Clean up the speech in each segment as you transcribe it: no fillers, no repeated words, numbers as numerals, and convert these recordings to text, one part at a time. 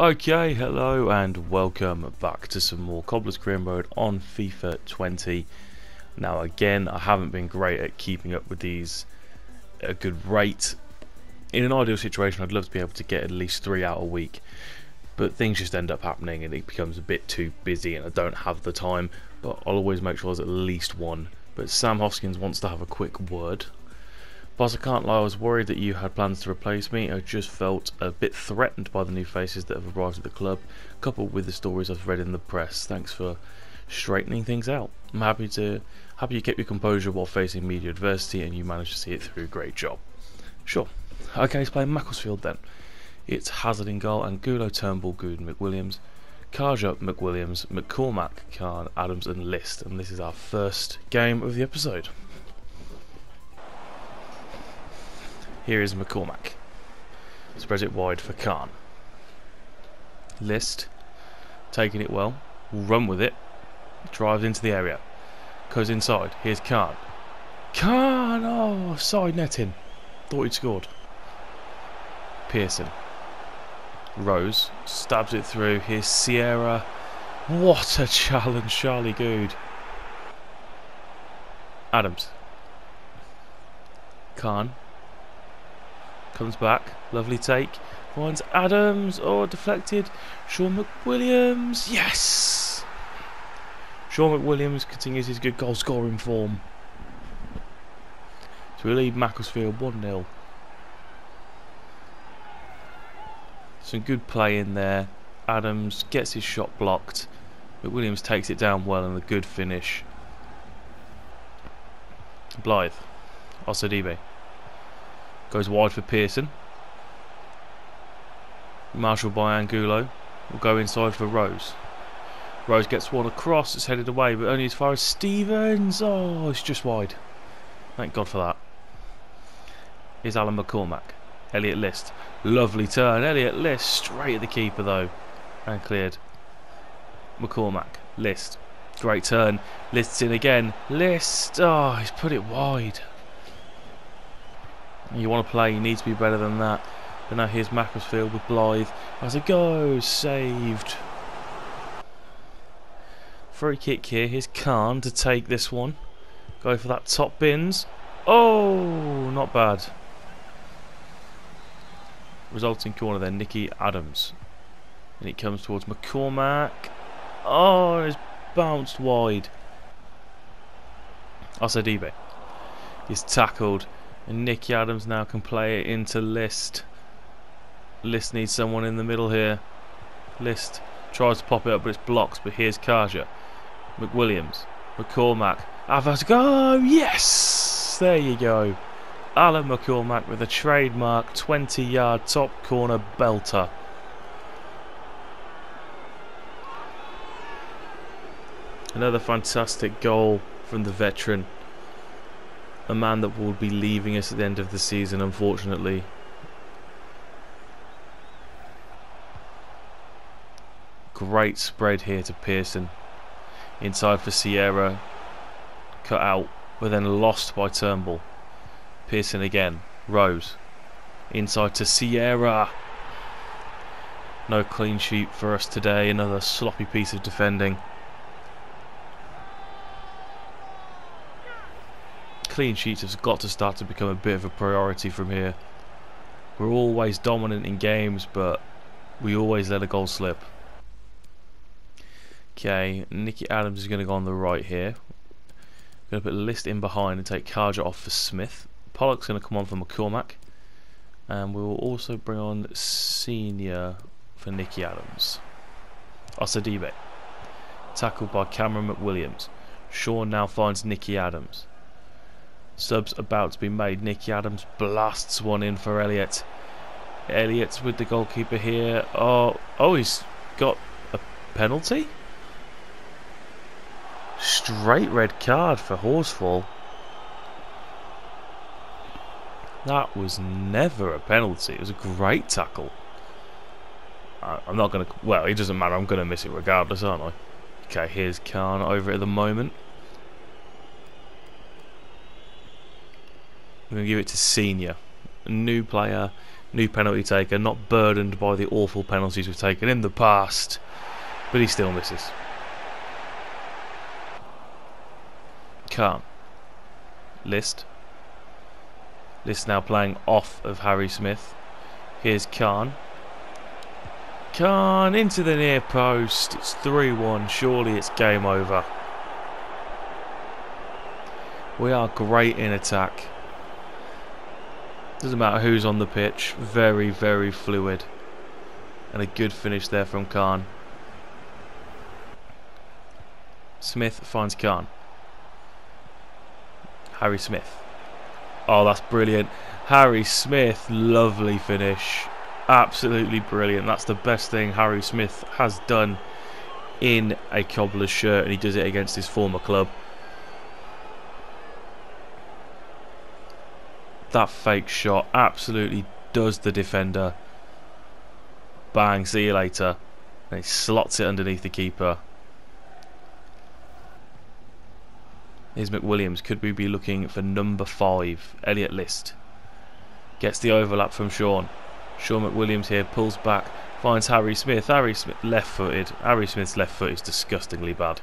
Okay, hello and welcome back to some more Cobbler's Career Mode on FIFA 20. Now again, I haven't been great at keeping up with these at a good rate. In an ideal situation, I'd love to be able to get at least 3 out a week, but things just end up happening and it becomes a bit too busy and I don't have the time, but I'll always make sure there's at least one. But Sam Hoskins wants to have a quick word. Boss, I can't lie, I was worried that you had plans to replace me. I just felt a bit threatened by the new faces that have arrived at the club, coupled with the stories I've read in the press. Thanks for straightening things out. I'm happy you kept your composure while facing media adversity and you managed to see it through. Great job. Sure. Okay, he's playing Macclesfield then. It's Hazard in goal, Angulo, Turnbull, Good, McWilliams, Karja, McWilliams, McCormack, Khan, Adams and List. And this is our first game of the episode. Here is McCormack. Spreads it wide for Khan. List. Taking it well. Will run with it. Drives into the area. Goes inside. Here's Khan. Khan! Oh, side netting. Thought he'd scored. Pearson. Rose. Stabs it through. Here's Sierra. What a challenge, Charlie Good. Adams. Khan. Comes back, lovely take, finds Adams, oh deflected, Sean McWilliams, yes! Sean McWilliams continues his good goal scoring form. So we lead Macclesfield 1-0. Some good play in there, Adams gets his shot blocked, McWilliams takes it down well and a good finish. Blythe, Osadibe. Goes wide for Pearson. Marshall by Angulo. Will go inside for Rose. Rose gets one across. It's headed away, but only as far as Stevens. Oh, it's just wide. Thank God for that. Here's Alan McCormack. Elliot List. Lovely turn. Elliot List straight at the keeper though. And cleared. McCormack. List. Great turn. List's in again. List. Oh, he's put it wide. You want to play, you need to be better than that. But now here's Macclesfield with Blythe. As it goes, saved. Free kick here. Here's Khan to take this one. Go for that top bins. Oh, not bad. Resulting corner there, Nicky Adams. And it comes towards McCormack. Oh, it's bounced wide. Osadibe. He's tackled. And Nicky Adams now can play it into List. List needs someone in the middle here. List tries to pop it up, but it's blocked. But here's Karja. McWilliams. McCormack. Avas go! Yes! There you go. Alan McCormack with a trademark 20-yard top corner belter. Another fantastic goal from the veteran. A man that will be leaving us at the end of the season, unfortunately. Great spread here to Pearson. Inside for Sierra. Cut out, but then lost by Turnbull. Pearson again. Rose. Inside to Sierra. No clean sheet for us today. Another sloppy piece of defending. Clean sheets have got to start to become a bit of a priority from here. We're always dominant in games, but we always let a goal slip. Okay, Nicky Adams is going to go on the right here. Going to put List in behind and take Karja off for Smith. Pollock's going to come on for McCormack. And we will also bring on Senior for Nicky Adams. Osadibe. Tackled by Cameron McWilliams. Sean now finds Nicky Adams. Subs about to be made. Nicky Adams blasts one in for Elliot. Elliot's with the goalkeeper here. Oh, he's got a penalty? Straight red card for Horsfall. That was never a penalty. It was a great tackle. I'm not going to... Well, it doesn't matter. I'm going to miss it regardless, aren't I? Okay, here's Khan over at the moment. I'm going to give it to Senior. A new player, New penalty taker, not burdened by the awful penalties we've taken in the past, but he still misses. Khan. List now playing off of Harry Smith. Here's Khan. Khan into the near post. It's 3-1. Surely it's game over. We are great in attack. Doesn't matter who's on the pitch. Very, very fluid. And a good finish there from Khan. Smith finds Khan. Harry Smith. Oh, that's brilliant. Harry Smith, lovely finish. Absolutely brilliant. That's the best thing Harry Smith has done in a Cobbler's shirt, and he does it against his former club. That fake shot absolutely does the defender. Bang, see you later. And he slots it underneath the keeper. Here's McWilliams. Could we be looking for number 5? Elliot List. Gets the overlap from Sean. Sean McWilliams here pulls back. Finds Harry Smith. Harry Smith left-footed. Harry Smith's left foot is disgustingly bad.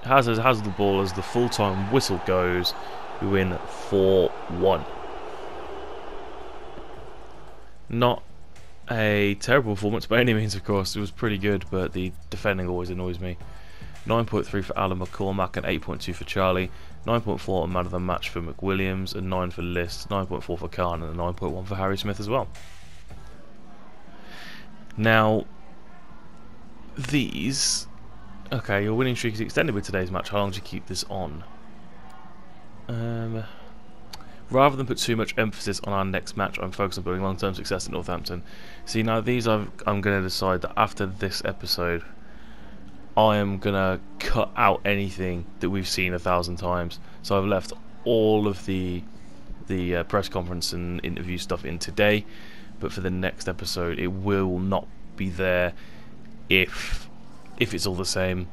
Has the ball as the full-time whistle goes. We win 4-1. Not a terrible performance by any means, of course. It was pretty good, but the defending always annoys me. 9.3 for Alan McCormack and 8.2 for Charlie. 9.4 a man of the match for McWilliams, and 9 for List, 9.4 for Khan, and a 9.1 for Harry Smith as well. Now, these... Okay, your winning streak is extended with today's match. How long do you keep this on? Rather than put too much emphasis on our next match, I'm focused on building long-term success at Northampton. See, now these I'm going to decide that after this episode, I am going to cut out anything that we've seen 1,000 times. So I've left all of the press conference and interview stuff in today, but for the next episode it will not be there if it's all the same.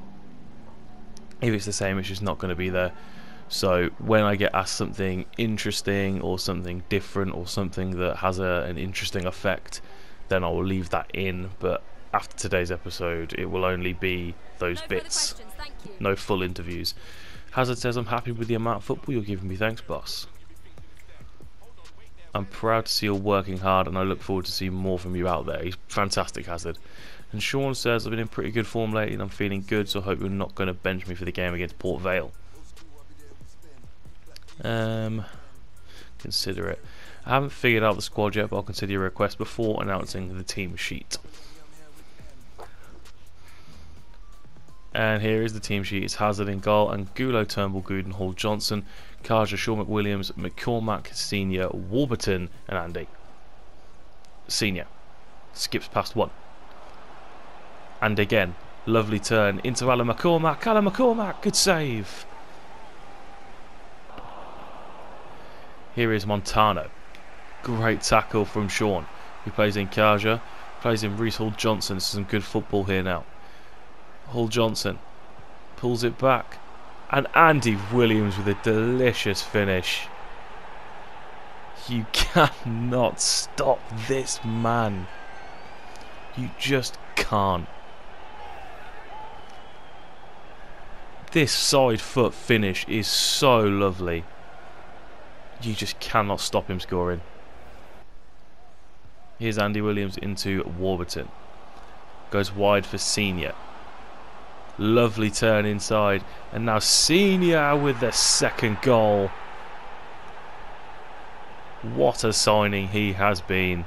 If it's the same, it's just not going to be there. So when I get asked something interesting or something different or something that has an interesting effect, then I will leave that in. But after today's episode, it will only be those bits. No full interviews. Hazard says, I'm happy with the amount of football you're giving me. Thanks, boss. I'm proud to see you're working hard, and I look forward to seeing more from you out there. He's fantastic, Hazard. And Sean says, I've been in pretty good form lately and I'm feeling good, so I hope you're not going to bench me for the game against Port Vale. Consider it. I haven't figured out the squad yet, but I'll consider your request before announcing the team sheet. And here is the team sheet. It's Hazard in goal, and Gulo, Turnbull, Gooden, Hall, Johnson, Kaja, Shaw, McWilliams, McCormack, Senior, Warburton, and Andy. Senior skips past one. And again, lovely turn into Alan McCormack. Alan McCormack, good save. Here is Montano. Great tackle from Sean. He plays in Kaja, plays in Reece Hall Johnson. This is some good football here now. Hall Johnson pulls it back. And Andy Williams with a delicious finish. You cannot stop this man. You just can't. This side foot finish is so lovely. You just cannot stop him scoring. Here's Andy Williams into Warburton. Goes wide for Senior. Lovely turn inside. And now Senior with the second goal. What a signing he has been.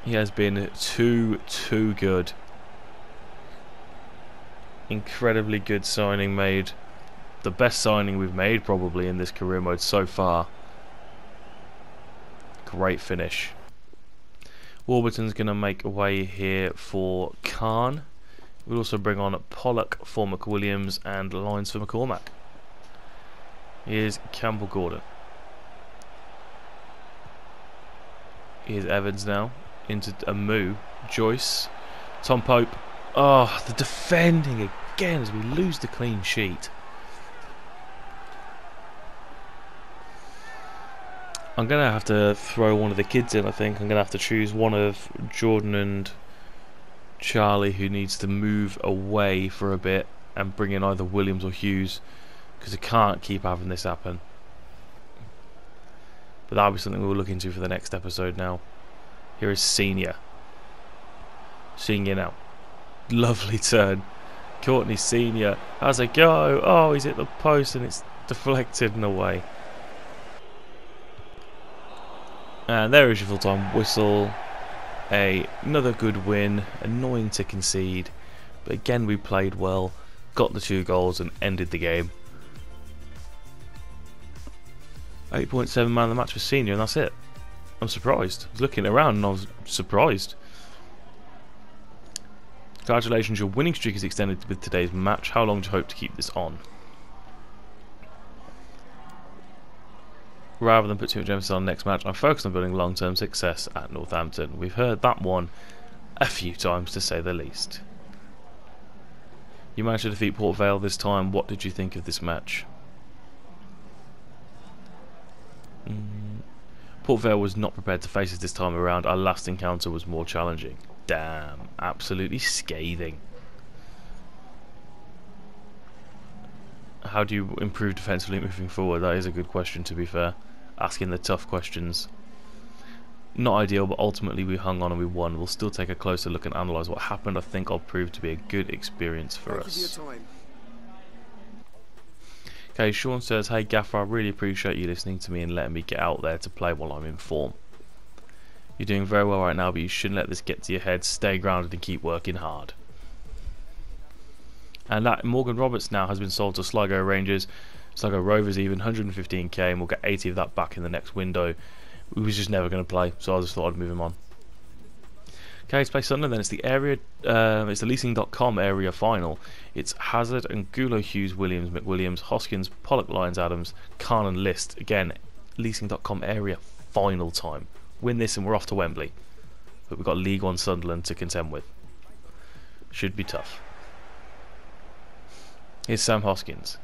He has been too good. Incredibly good signing made. The best signing we've made probably in this career mode so far. Great finish. Warburton's going to make a way here for Khan. We'll also bring on Pollock for McWilliams and Lines for McCormack. Here's Campbell Gordon. Here's Evans now. Into Amu. Joyce. Tom Pope. Oh, the defending again as we lose the clean sheet. I'm going to have to throw one of the kids in, I think. I'm going to have to choose one of Jordan and Charlie, who needs to move away for a bit, and bring in either Williams or Hughes, because I can't keep having this happen. But that'll be something we'll look into for the next episode now. Here is Senior. Senior now. Lovely turn. Courtney Senior has a go. Oh, he's hit the post and it's deflected and away. And there is your full-time whistle. Another good win. Annoying to concede, but again we played well, got the 2 goals and ended the game. 8.7 man of the match for Senior, and that's it. I'm surprised. I was looking around and I was surprised. Congratulations, your winning streak is extended with today's match. How long do you hope to keep this on? Rather than put too much emphasis on the next match, I'm focused on building long-term success at Northampton. We've heard that one a few times, to say the least. You managed to defeat Port Vale this time. What did you think of this match? Port Vale was not prepared to face us this time around. Our last encounter was more challenging. Damn, absolutely scathing. How do you improve defensively moving forward? That is a good question, to be fair. Asking the tough questions. Not ideal, but ultimately we hung on and we won. We'll still take a closer look and analyse what happened. I think I'll prove to be a good experience for us. Okay, Sean says, hey Gaffer, I really appreciate you listening to me and letting me get out there to play while I'm in form. You're doing very well right now, but you shouldn't let this get to your head. Stay grounded and keep working hard. And that Morgan Roberts now has been sold to Sligo Rangers. Sligo Rovers even, 115k, and we'll get 80 of that back in the next window. We was just never going to play, so I just thought I'd move him on. Okay, let's play Sunderland then. It's the area, it's the leasing.com area final. It's Hazard and Gulo, Hughes, Williams, McWilliams, Hoskins, Pollock, Lyons, Adams, Khan and List. Again, leasing.com area final time. Win this and we're off to Wembley. But we've got League One Sunderland to contend with. Should be tough. Here's Sam Hoskins.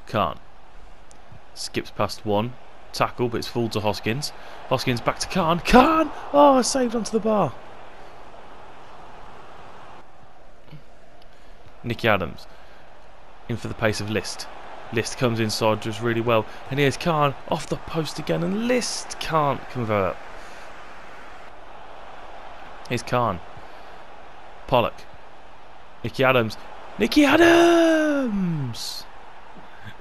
Khan. Skips past one. Tackle, but it's full to Hoskins. Hoskins back to Khan. Khan! Oh, saved onto the bar. Nicky Adams. In for the pace of List. List comes inside just really well. And here's Khan off the post again. And List can't convert. Here's Khan. Pollock. Nicky Adams. Nicky Adams!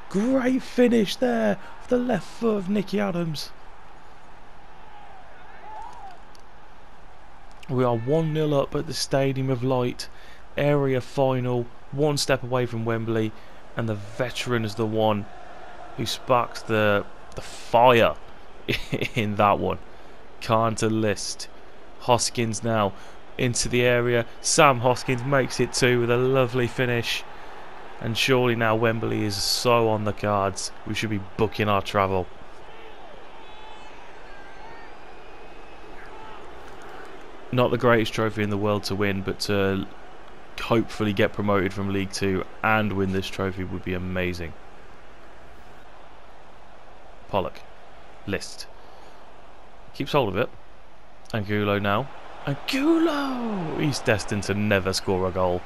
Great finish there of the left foot of Nicky Adams. We are 1-0 up at the Stadium of Light. Area final. One step away from Wembley. And the veteran is the one who sparks the fire in that one. Khan to List. Hoskins now into the area. Sam Hoskins makes it 2 with a lovely finish. And surely now Wembley is so on the cards. We should be booking our travel. Not the greatest trophy in the world to win, but to hopefully get promoted from League 2 and win this trophy would be amazing. Pollock. List. Keeps hold of it. Angulo now. Angulo! He's destined to never score a goal.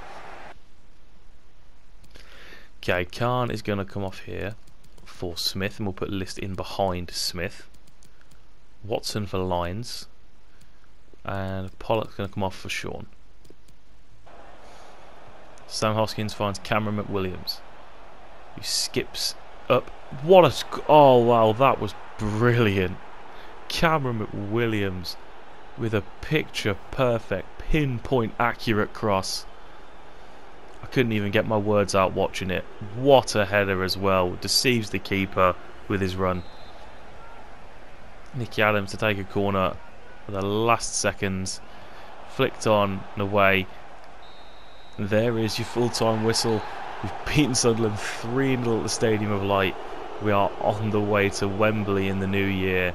Okay, Khan is going to come off here for Smith, and we'll put List in behind Smith. Watson for Lyons. And Pollock's going to come off for Sean. Sam Hoskins finds Cameron McWilliams, who skips up. What a... Oh, wow, that was brilliant. Cameron McWilliams with a picture-perfect, pinpoint accurate cross. I couldn't even get my words out watching it. What a header as well. Deceives the keeper with his run. Nicky Adams to take a corner for the last seconds. Flicked on and away. There is your full-time whistle. We've beaten Sunderland 3-0 at the Stadium of Light. We are on the way to Wembley in the new year.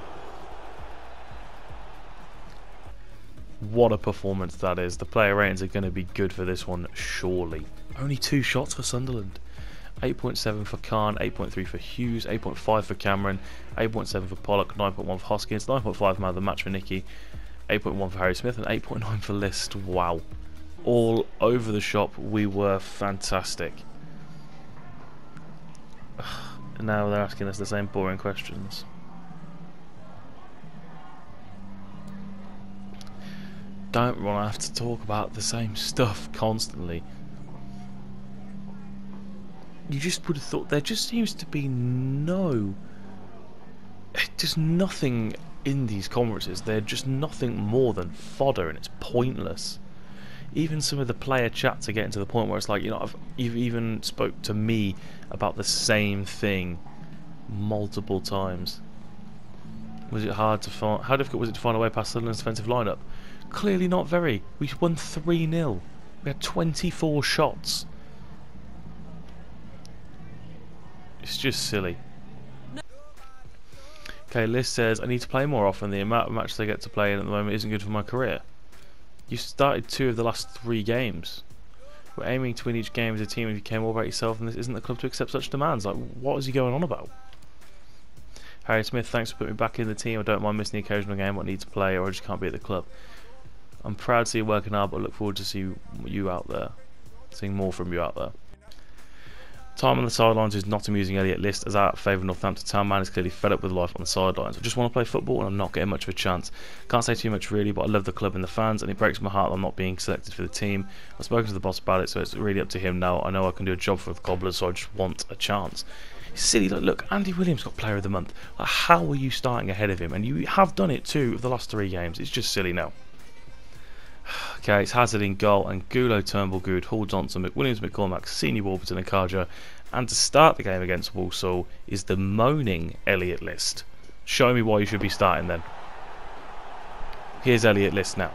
What a performance that is. The player ratings are going to be good for this one, surely. Only 2 shots for Sunderland. 8.7 for Khan, 8.3 for Hughes, 8.5 for Cameron, 8.7 for Pollock, 9.1 for Hoskins, 9.5 man of the match for Nicky, 8.1 for Harry Smith, and 8.9 for List. Wow. All over the shop, we were fantastic. Now they're asking us the same boring questions. Don't want to have to talk about the same stuff constantly. You just would have thought there just seems to be just nothing in these conferences. They're just nothing more than fodder, and it's pointless. Even some of the player chats are getting to the point where it's like, you know, you've even spoke to me about the same thing multiple times. Was it hard to find? How difficult was it to find a way past Sutherland's defensive lineup? Clearly not very. We won 3-0. We had 24 shots. It's just silly. Okay, Liz says, I need to play more often. The amount of matches I get to play in at the moment isn't good for my career. You started 2 of the last 3 games. We're aiming to win each game as a team, and you care more about yourself, and this isn't the club to accept such demands. Like, what is he going on about? Harry Smith, thanks for putting me back in the team. I don't mind missing the occasional game. I need to play, or I just can't be at the club. I'm proud to see you working hard, but I look forward to see you out there. Seeing more from you out there. Time on the sidelines is not amusing Elliot List, as our favourite Northampton Town man is clearly fed up with life on the sidelines. I just want to play football and I'm not getting much of a chance. Can't say too much really, but I love the club and the fans, and it breaks my heart that I'm not being selected for the team. I've spoken to the boss about it, so it's really up to him now. I know I can do a job for the Cobblers, so I just want a chance. It's silly. Look, Andy Williams got Player of the Month. Like, how are you starting ahead of him? And you have done it 2 of the last 3 games. It's just silly now. Okay, it's Hazard in goal, and Gulo, Turnbull, Good, Hall, Johnson, McWilliams, McCormack, Senior, Warburton and Carja. And to start the game against Walsall is the moaning Elliot List. Show me why you should be starting then. Here's Elliot List now.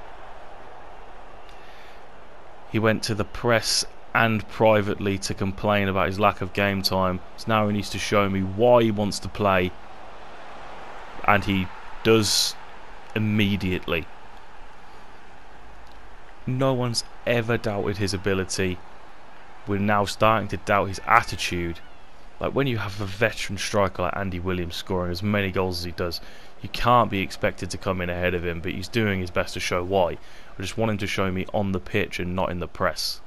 He went to the press and privately to complain about his lack of game time. So now he needs to show me why he wants to play. And he does immediately. No one's ever doubted his ability. We're now starting to doubt his attitude. Like, when you have a veteran striker like Andy Williams scoring as many goals as he does, you can't be expected to come in ahead of him, but he's doing his best to show why. I just want him to show me on the pitch and not in the press.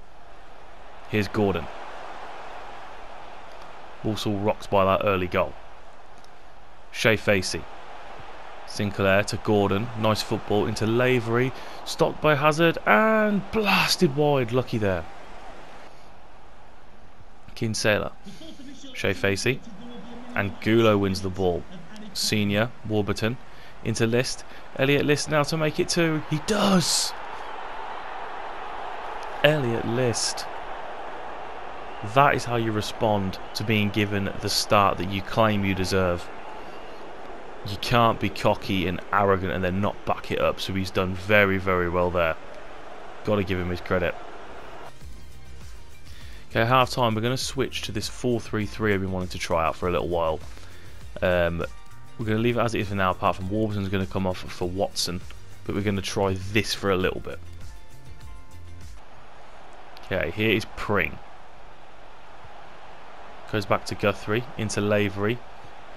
Here's Gordon. Walsall rocks by that early goal. SHAREfactory. Sinclair to Gordon. Nice football into Lavery. Stopped by Hazard and blasted wide. Lucky there. Kinsella. SHAREfactory. And Gulo wins the ball. Senior. Warburton. Into List. Elliot List now to make it 2. He does! Elliot List. That is how you respond to being given the start that you claim you deserve. You can't be cocky and arrogant and then not back it up, so he's done very, very well there. Got to give him his credit. Okay, half time, we're going to switch to this 4-3-3 I've been wanting to try out for a little while. We're going to leave it as it is for now, apart from Warburton's going to come off for Watson, but we're going to try this for a little bit. Okay, here is Pring. Goes back to Guthrie, into Lavery.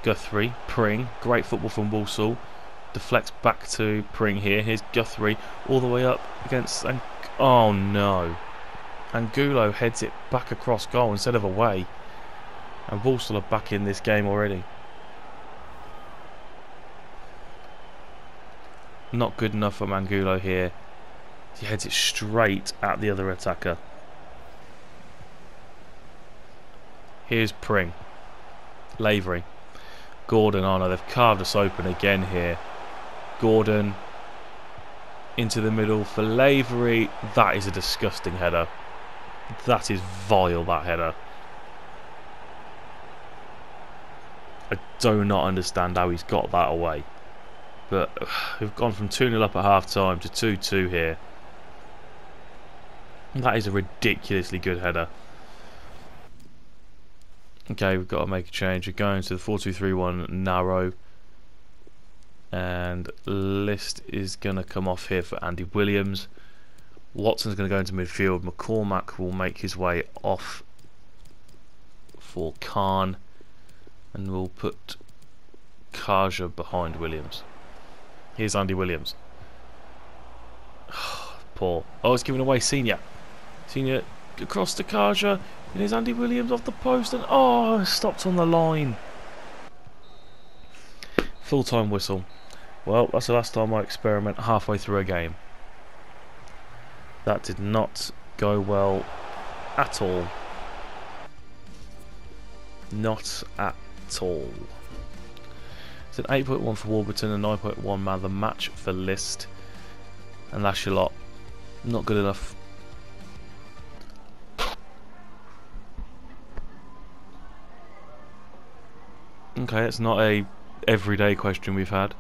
Guthrie, Pring, great football from Walsall. Deflects back to Pring here. Here's Guthrie all the way up against... oh no. Angulo heads it back across goal instead of away. And Walsall are back in this game already. Not good enough from Angulo here. He heads it straight at the other attacker. Here's Pring. Lavery. Gordon, oh no, they've carved us open again here. Gordon into the middle for Lavery. That is a disgusting header. That is vile, that header. I do not understand how he's got that away. But we've gone from 2-0 up at half time to 2-2 here. That is a ridiculously good header. Okay, we've got to make a change. We're going to the 4-2-3-1 narrow. And List is going to come off here for Andy Williams. Watson's going to go into midfield. McCormack will make his way off for Khan, and we'll put Kaja behind Williams. Here's Andy Williams. Poor. Oh, it's giving away Senior. Senior across to Kaja, and here's Andy Williams off the post, and oh, stopped on the line. Full-time whistle. Well, that's the last time I experiment halfway through a game. That did not go well at all. Not at all. It's an 8.1 for Warburton and 9.1 man the match for List. And that's your lot. Not good enough. Okay, it's not a everyday question we've had.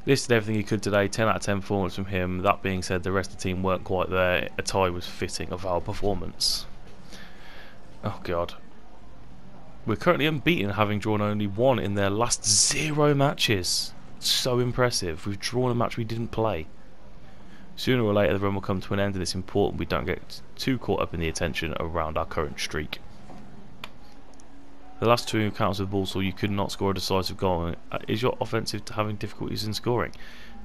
Listed everything he could today, 10 out of 10 performance from him. That being said, the rest of the team weren't quite there. A tie was fitting of our performance. Oh god. We're currently unbeaten, having drawn only one in their last 0 matches. So impressive. We've drawn a match we didn't play. Sooner or later the run will come to an end, and it's important we don't get too caught up in the attention around our current streak. The last 2 encounters with Walsall, you could not score a decisive goal. Is your offensive having difficulties in scoring?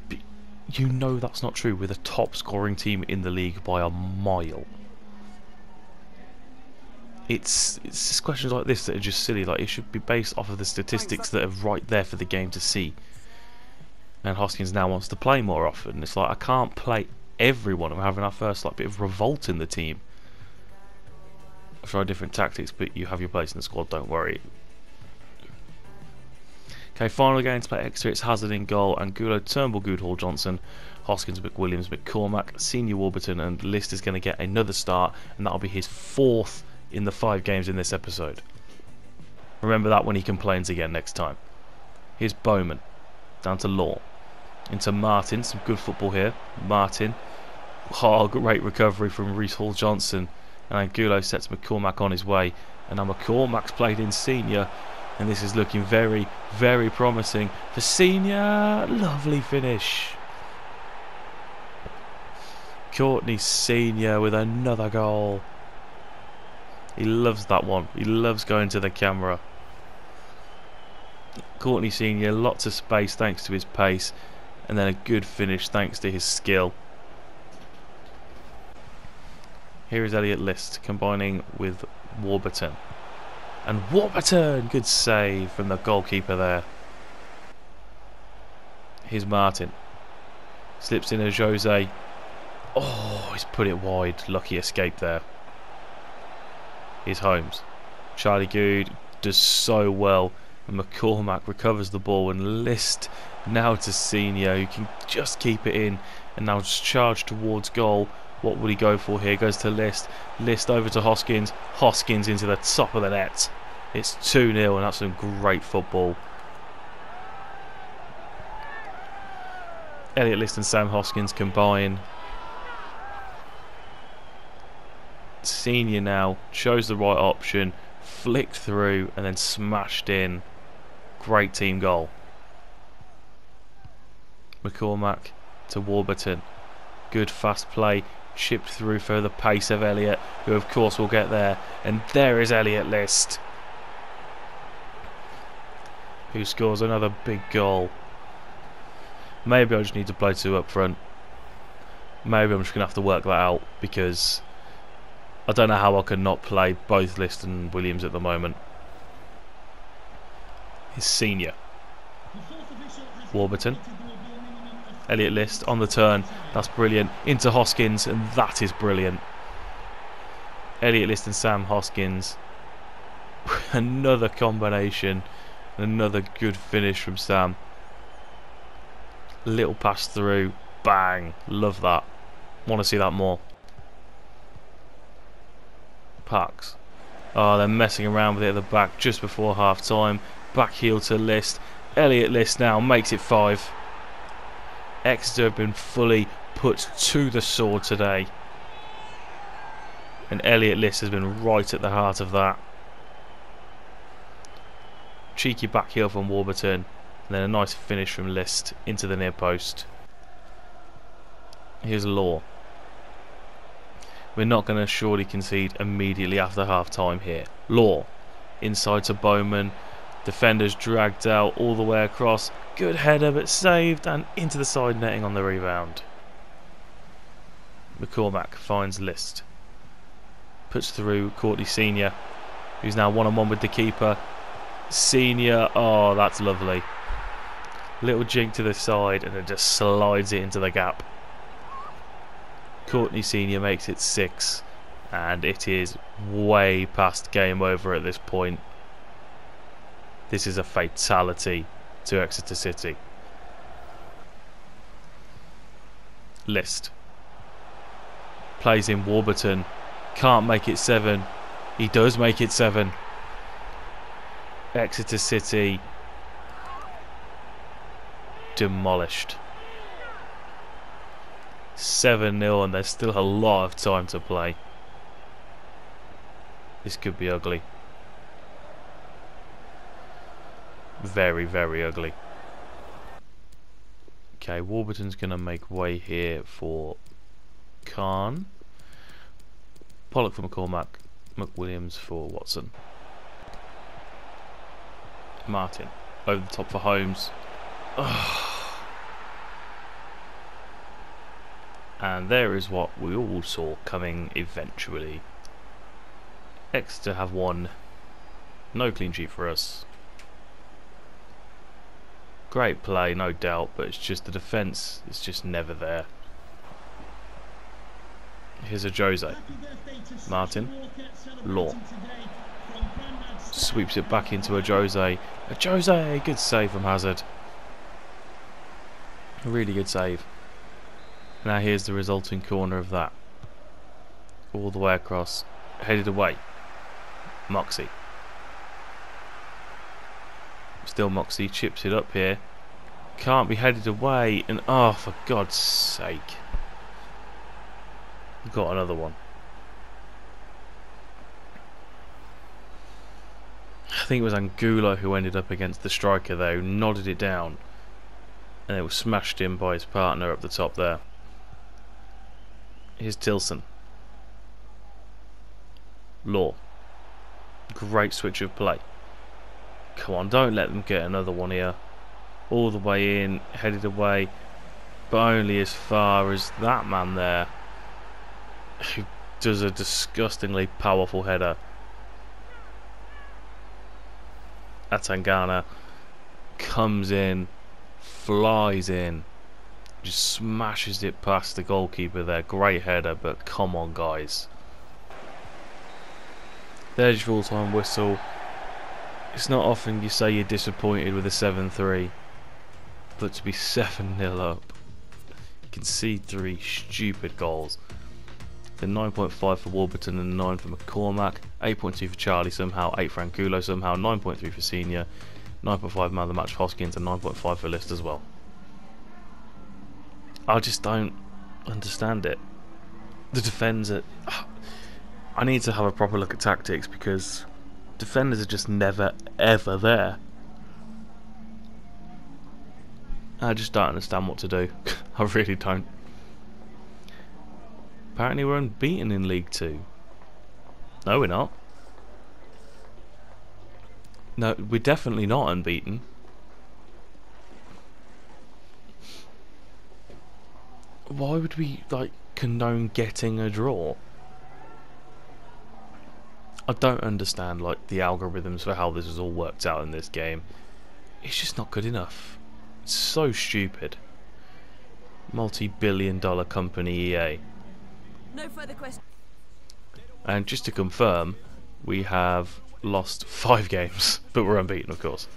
But you know that's not true. We're the top scoring team in the league by a mile. It's just questions like this that are just silly. Like, it should be based off of the statistics that are right there for the game to see. And Hoskins now wants to play more often. It's like, I can't play everyone. We're having our first bit of revolt in the team. Try different tactics, but you have your place in the squad, don't worry. Okay, final game to play extra. It's Hazard in goal, and Gulo, Turnbull, Goodhall, Johnson, Hoskins, McWilliams, McCormack, Senior Warburton, and List is going to get another start, and that'll be his 4th in the 5 games in this episode. Remember that when he complains again next time. Here's Bowman, down to Law, into Martin, some good football here. Martin, oh, great recovery from Reece Hall-Johnson. And Angulo sets McCormack on his way, and now McCormack's played in Senior, and this is looking very, very promising for Senior. Lovely finish. Courtney Senior with another goal. He loves that one. He loves going to the camera. Courtney Senior, lots of space thanks to his pace, and then a good finish thanks to his skill. Here is Elliot List combining with Warburton. And Warburton! Good save from the goalkeeper there. Here's Martin. Slips in a Jose. Oh, he's put it wide. Lucky escape there. Here's Holmes. Charlie Good does so well. And McCormack recovers the ball, and List now to Senior, who can just keep it in. And now just charge towards goal. What would he go for here? Goes to List. List over to Hoskins. Hoskins into the top of the net. It's 2-0, and that's some great football. Elliot List and Sam Hoskins combine. Senior now chose the right option, flicked through, and then smashed in. Great team goal. McCormack to Warburton. Good fast play. Chipped through for the pace of Elliot, who of course will get there. And there is Elliot List, who scores another big goal. Maybe I just need to play 2 up front. Maybe I'm just going to have to work that out, because I don't know how I can not play both List and Williams at the moment. His Senior. Warburton. Elliot List on the turn. That's brilliant. Into Hoskins, and that is brilliant. Elliot List and Sam Hoskins. Another combination. Another good finish from Sam. Little pass through. Bang. Love that. Want to see that more. Parks. Oh, they're messing around with it at the back just before half time. Back heel to List. Elliot List now makes it 5. Exeter have been fully put to the sword today, and Elliot List has been right at the heart of that. Cheeky back heel from Warburton, and then a nice finish from List into the near post. Here's Law. We're not going to surely concede immediately after half time here. Law inside to Bowman. Defenders dragged out all the way across. Good header but saved and into the side netting on the rebound. McCormack finds List. Puts through Courtney Senior, who's now one-on-one with the keeper. Senior, oh that's lovely. Little jig to the side and it just slides it into the gap. Courtney Senior makes it 6 and it is way past game over at this point. This is a fatality to Exeter City. List plays in Warburton, can't make it 7. He does make it 7. Exeter City demolished. 7-0 and there's still a lot of time to play. This could be ugly. Very, very ugly. Okay, Warburton's going to make way here for Khan. Pollock for McCormack. McWilliams for Watson. Martin over the top for Holmes. And there is what we all saw coming eventually. Exeter have won. No clean sheet for us. Great play, no doubt, but it's just the defence is just never there. Here's a Jose. Martin. Law. Sweeps it back into a Jose. A Jose! Good save from Hazard. A really good save. Now here's the resulting corner of that. All the way across. Headed away. Moxie. Still Moxie chips it up here. Can't be headed away. And oh, for God's sake. Got another one. I think it was Angulo who ended up against the striker there, who nodded it down. And it was smashed in by his partner up the top there. Here's Tilson. Law. Great switch of play. Come on, don't let them get another one here. All the way in, headed away, but only as far as that man there, who does a disgustingly powerful header. Atangana comes in, flies in, just smashes it past the goalkeeper there. Great header, but come on guys. There's your full-time whistle. It's not often you say you're disappointed with a 7-3, but to be 7-0 up, concede 3 stupid goals. The 9.5 for Warburton and 9 for McCormack, 8.2 for Charlie somehow, 8 for Angulo somehow, 9.3 for Senior, 9.5 man of the match for Hoskins, and 9.5 for List as well. I just don't understand it. The defenders are... I need to have a proper look at tactics because defenders are just never ever there. I just don't understand what to do. I really don't. Apparently we're unbeaten in League 2. No, we're not. No, we're definitely not unbeaten. Why would we, like, condone getting a draw? I don't understand, like, the algorithms for how this has all worked out in this game. It's just not good enough. It's so stupid. Multi-billion-dollar company EA. No further questions. And just to confirm, we have lost 5 games, but we're unbeaten, of course.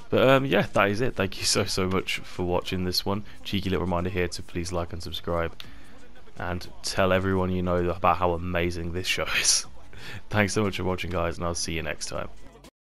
But yeah, that is it. Thank you so much for watching this one. Cheeky little reminder here to please like and subscribe, and tell everyone you know about how amazing this show is. Thanks so much for watching, guys, and I'll see you next time.